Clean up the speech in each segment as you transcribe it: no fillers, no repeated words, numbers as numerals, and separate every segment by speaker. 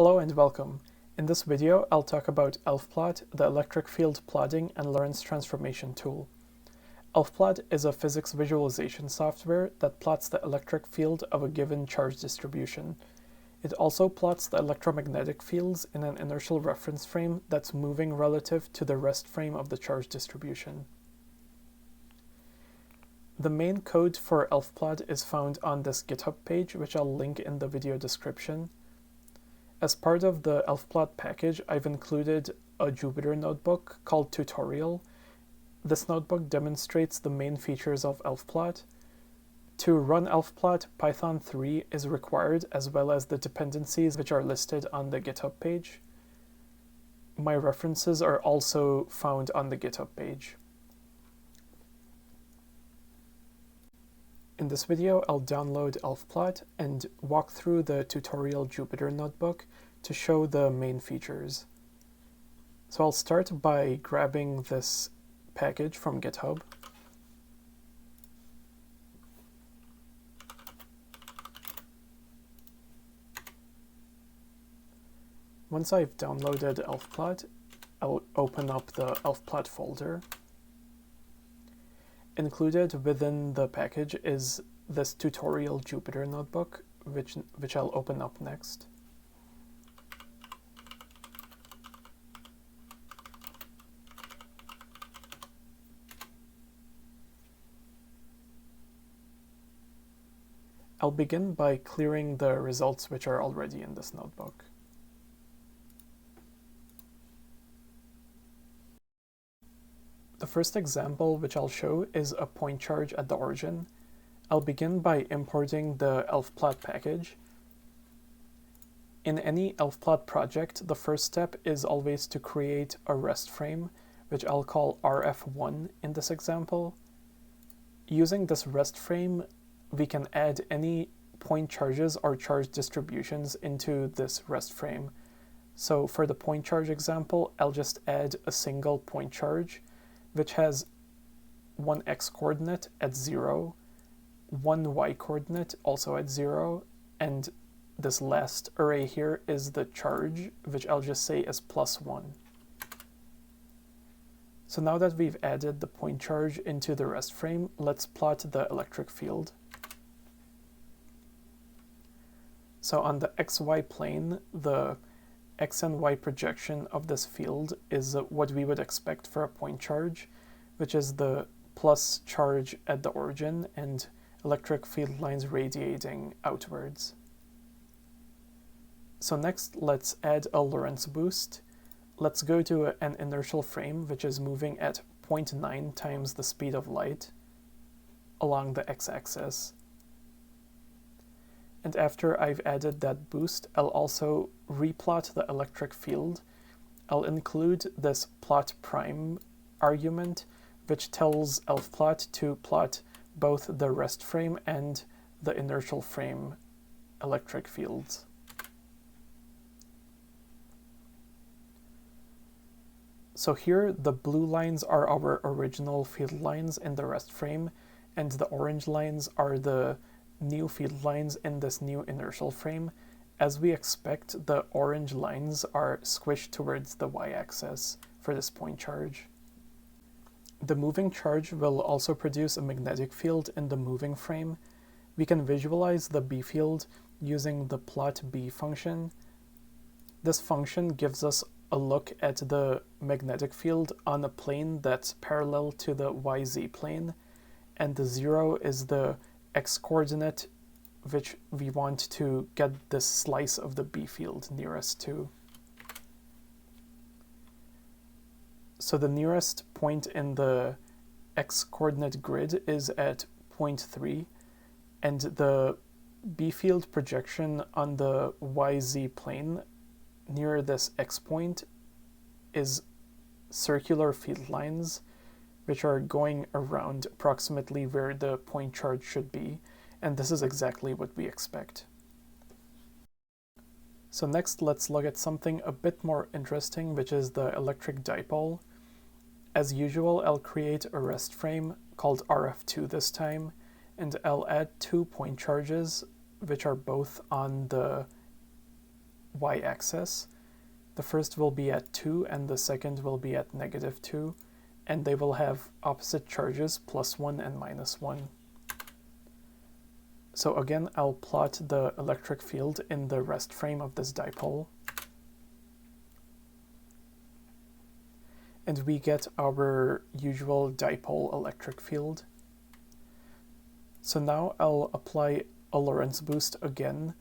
Speaker 1: Hello and welcome. In this video, I'll talk about elfplott, the electric field plotting and Lorentz transformation tool. Elfplott is a physics visualization software that plots the electric field of a given charge distribution. It also plots the electromagnetic fields in an inertial reference frame that's moving relative to the rest frame of the charge distribution. The main code for elfplott is found on this GitHub page, which I'll link in the video description. As part of the elfplott package, I've included a Jupyter notebook called Tutorial. This notebook demonstrates the main features of elfplott. To run elfplott, Python 3 is required, as well as the dependencies which are listed on the GitHub page. My references are also found on the GitHub page. In this video, I'll download elfplott and walk through the tutorial Jupyter notebook to show the main features. So I'll start by grabbing this package from GitHub. Once I've downloaded elfplott, I'll open up the elfplott folder. Included within the package is this tutorial Jupyter notebook, which I'll open up next. I'll begin by clearing the results which are already in this notebook. The first example which I'll show is a point charge at the origin. I'll begin by importing the elfplott package. In any elfplott project, the first step is always to create a rest frame, which I'll call RF1 in this example. Using this rest frame, we can add any point charges or charge distributions into this rest frame. So for the point charge example, I'll just add a single point charge, which has one x coordinate at 0, one y coordinate also at 0, and this last array here is the charge, which I'll just say is +1. So now that we've added the point charge into the rest frame, let's plot the electric field. So on the xy plane, the x and y projection of this field is what we would expect for a point charge, which is the plus charge at the origin and electric field lines radiating outwards. So next, let's add a Lorentz boost. Let's go to an inertial frame, which is moving at 0.9 times the speed of light along the x-axis. And after I've added that boost, I'll also replot the electric field. I'll include this plot prime argument, which tells elfplott to plot both the rest frame and the inertial frame electric fields. So here, the blue lines are our original field lines in the rest frame, and the orange lines are the new field lines in this new inertial frame. As we expect, the orange lines are squished towards the y-axis for this point charge. The moving charge will also produce a magnetic field in the moving frame. We can visualize the B field using the plot B function. This function gives us a look at the magnetic field on a plane that's parallel to the YZ plane, and the 0 is the x-coordinate which we want to get this slice of the B field nearest to. So the nearest point in the x-coordinate grid is at 0.3, and the B field projection on the YZ plane near this x point is circular field lines, which are going around approximately where the point charge should be, and this is exactly what we expect. So next, let's look at something a bit more interesting, which is the electric dipole. As usual, I'll create a rest frame called RF2 this time, and I'll add 2 point charges, which are both on the y-axis. The first will be at 2 and the second will be at -2, and they will have opposite charges, +1 and -1. So again, I'll plot the electric field in the rest frame of this dipole. And we get our usual dipole electric field. So now I'll apply a Lorentz boost again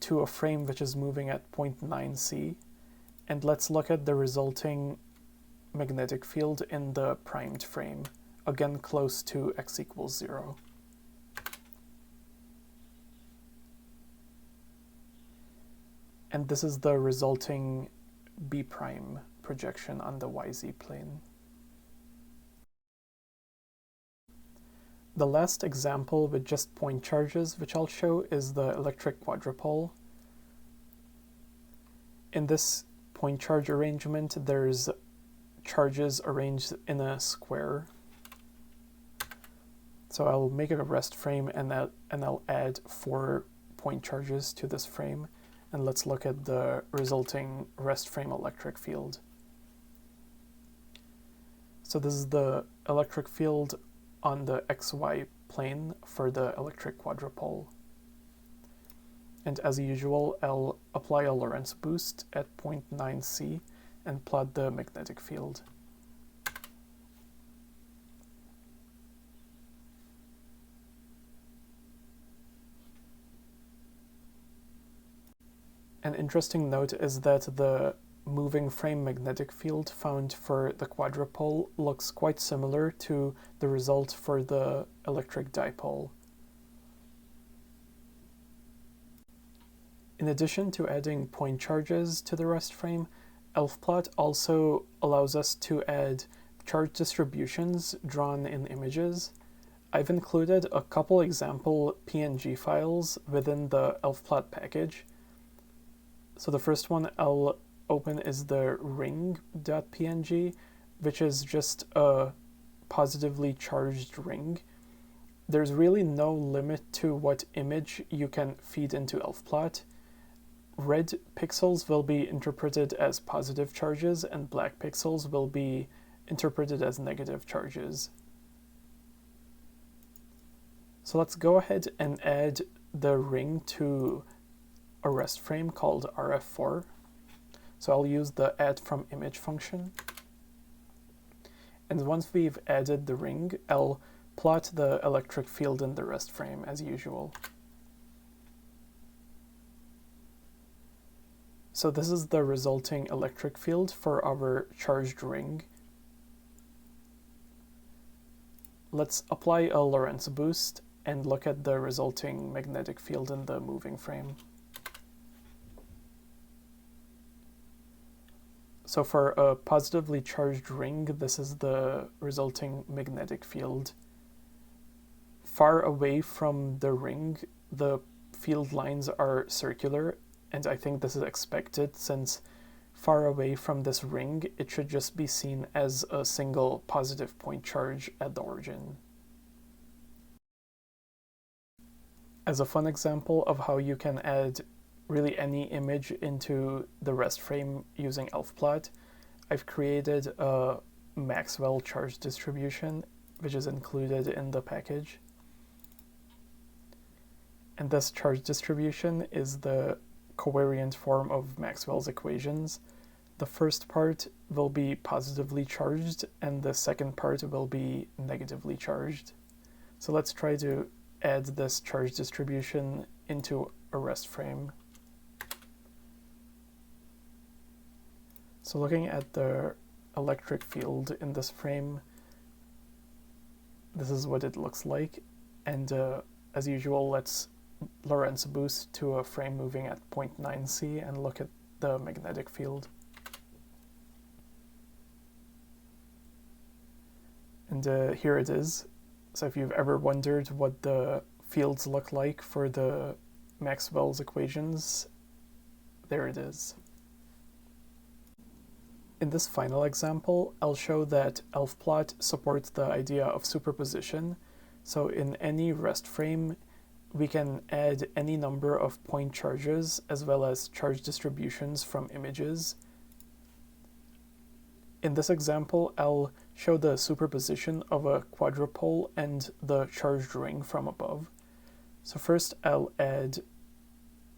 Speaker 1: to a frame which is moving at 0.9 C, and let's look at the resulting magnetic field in the primed frame, again close to x equals 0. And this is the resulting B prime projection on the YZ plane. The last example with just point charges which I'll show is the electric quadrupole. In this point charge arrangement, there's charges arranged in a square. So I'll make it a rest frame and I'll add 4 point charges to this frame. And let's look at the resulting rest frame electric field. So this is the electric field on the XY plane for the electric quadrupole. And as usual, I'll apply a Lorentz boost at 0.9 C and plot the magnetic field. An interesting note is that the moving frame magnetic field found for the quadrupole looks quite similar to the result for the electric dipole. In addition to adding point charges to the rest frame, elfplott also allows us to add charge distributions drawn in images. I've included a couple example PNG files within the elfplott package. So the first one I'll open is the ring.png, which is just a positively charged ring. There's really no limit to what image you can feed into elfplott. Red pixels will be interpreted as positive charges and black pixels will be interpreted as negative charges. So let's go ahead and add the ring to a rest frame called RF4. So I'll use the add from image function. And once we've added the ring, I'll plot the electric field in the rest frame as usual. So this is the resulting electric field for our charged ring. Let's apply a Lorentz boost and look at the resulting magnetic field in the moving frame. So for a positively charged ring, this is the resulting magnetic field. Far away from the ring, the field lines are circular, and I think this is expected since far away from this ring, it should just be seen as a single positive point charge at the origin. As a fun example of how you can add really any image into the rest frame using elfplott, I've created a Maxwell charge distribution, which is included in the package. And this charge distribution is the covariant form of Maxwell's equations. The first part will be positively charged, and the second part will be negatively charged. So let's try to add this charge distribution into a rest frame. So looking at the electric field in this frame, this is what it looks like. And as usual, let's Lorentz boost to a frame moving at 0.9 C and look at the magnetic field. And here it is. So if you've ever wondered what the fields look like for the Maxwell's equations, there it is. In this final example, I'll show that elfplott supports the idea of superposition. So in any rest frame, we can add any number of point charges as well as charge distributions from images. In this example, I'll show the superposition of a quadrupole and the charged ring from above. So first I'll add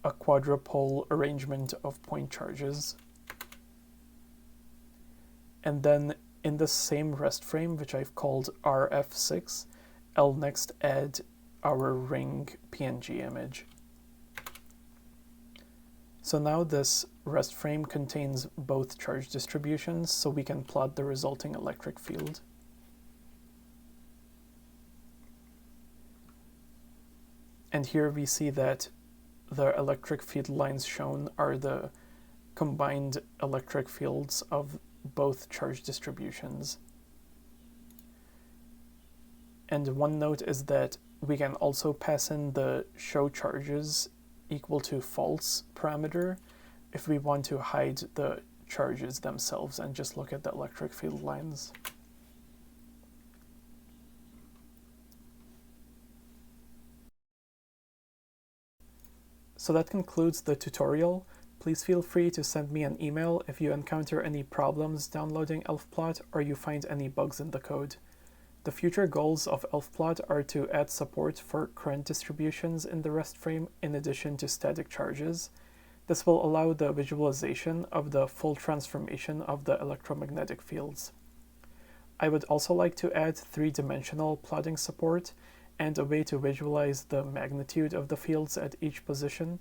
Speaker 1: a quadrupole arrangement of point charges. And then in the same rest frame, which I've called RF6, I'll next add our ring PNG image. So now this rest frame contains both charge distributions, so we can plot the resulting electric field. And here we see that the electric field lines shown are the combined electric fields of both charge distributions. And one note is that we can also pass in the show charges equal to false parameter if we want to hide the charges themselves and just look at the electric field lines. So that concludes the tutorial. Please feel free to send me an email if you encounter any problems downloading elfplott or you find any bugs in the code. The future goals of elfplott are to add support for current distributions in the rest frame in addition to static charges. This will allow the visualization of the full transformation of the electromagnetic fields. I would also like to add three-dimensional plotting support and a way to visualize the magnitude of the fields at each position.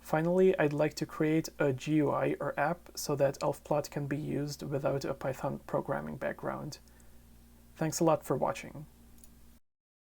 Speaker 1: Finally, I'd like to create a GUI or app so that elfplott can be used without a Python programming background. Thanks a lot for watching.